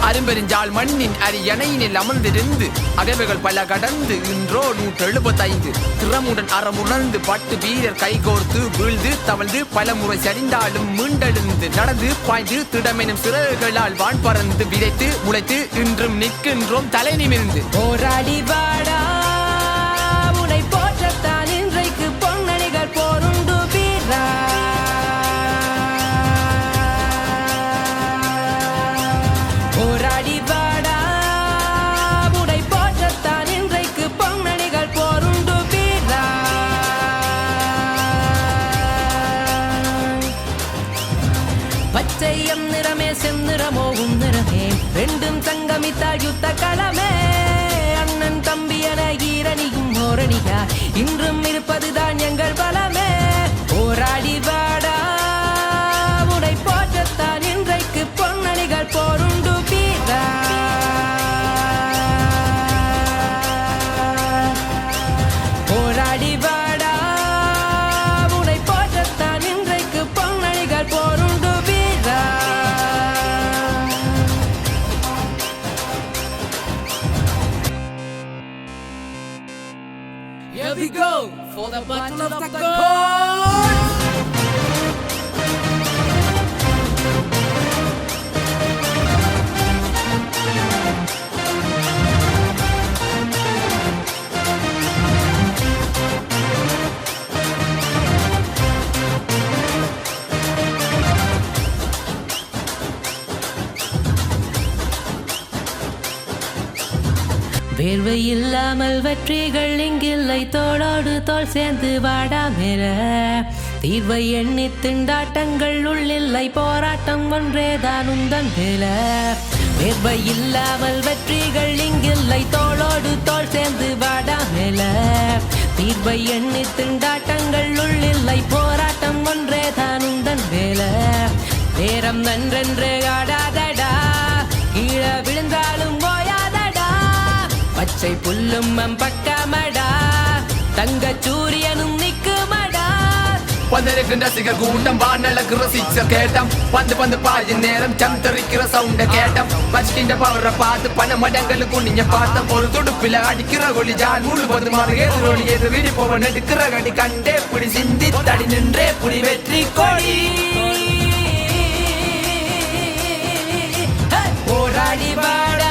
அரும்பெருஞ்சால் மண்ணின் அரியணையினில் அமர்ந்திருந்து அகவைகள் பல கடந்து இன்றோ 175 திறமுடன் அறமுணர்ந்து பட்டு வீரர் கைகோர்த்து வீழ்ந்து தவழ்ந்து பல முறை சரிந்தாலும் மீண்டெழுந்து நடந்து பாய்ந்து திடமெனும் சிறகுகளால் வான் பறந்து விதைத்து முளைத்து இன்றும் நிற்கின்றோம் தலை நிமிர்ந்து. போராடி வாடா உனை போற்றத்தான் இன்றைக்கு பொன்னணிகள் போருண்டு வீரா. போராடி வாடா உனை போற்றத்தான் இன்றைக்கு பொன்னணிகள் போருண்டு வீரா. பச்சையம் நிறமே செந்நிறமோவும் நிறமே ரெண்டும் சங்கமித்தால் யுத்த களமே. அண்ணன் தம்பி என ஈரணியும் ஓரணியா இன்றும் இருப்பதுதான் எங்கள் பலமே. போராடி வாடா உனை போற்றத்தான் இன்றைக்கு பொன்னணிகள் போருண்டு வீரா. போராடி வாடா உனை போற்றத்தான் இன்றைக்கு பொன்னணிகள் போருண்டு வீரா. Here we go for the battle of the gods. வேர்வை இல்லாமல் வெற்றிகள் இங்கில்லை தோளோடு தோள் சேர்ந்து வாடா மேல. தீர்வை எண்ணி திண்டாட்டங்கள் உள்ளில்லை போராட்டம் ஒன்றேதான் உந்தன் மேல. வேர்வை இல்லாமல் வெற்றிகள் இங்கில்லை தோளோடு தோள் சேர்ந்து வாடா மேல. தீர்வை எண்ணி திண்டாட்டங்கள் உள்ளில்லை போராட்டம் ஒன்றேதான் உந்தன் மேல. நேரம் நன்றென்று ஆடாதடா கீழே விழுந்தாலும் ஓயாதடா. பச்சை புல்லும் பக்கமடா தங்க சூரியனும் நிக்குமடா. வந்திருக்கின்ற ரசிகர் கூட்டம் வானளக்குற சிக்ஸர் கேட்டம் பந்து பந்து பாயும் நேரம் சந்தரிக்கிற சவுண்ட கேட்டம். வச்சிக்கின்ற பவரை பார்த்து பல மடங்களுக்கு நீங்க பார்த்தம். ஒரு துடுப்பில அடிக்கிற ஒளி ஜான் முழுவதும் எதிரொலி எதிரி போவன் எடுக்கிற கடி கண்டே புடி சிந்தி தடி நின்றே புடி வெற்றி கொடி. போராடி வாடா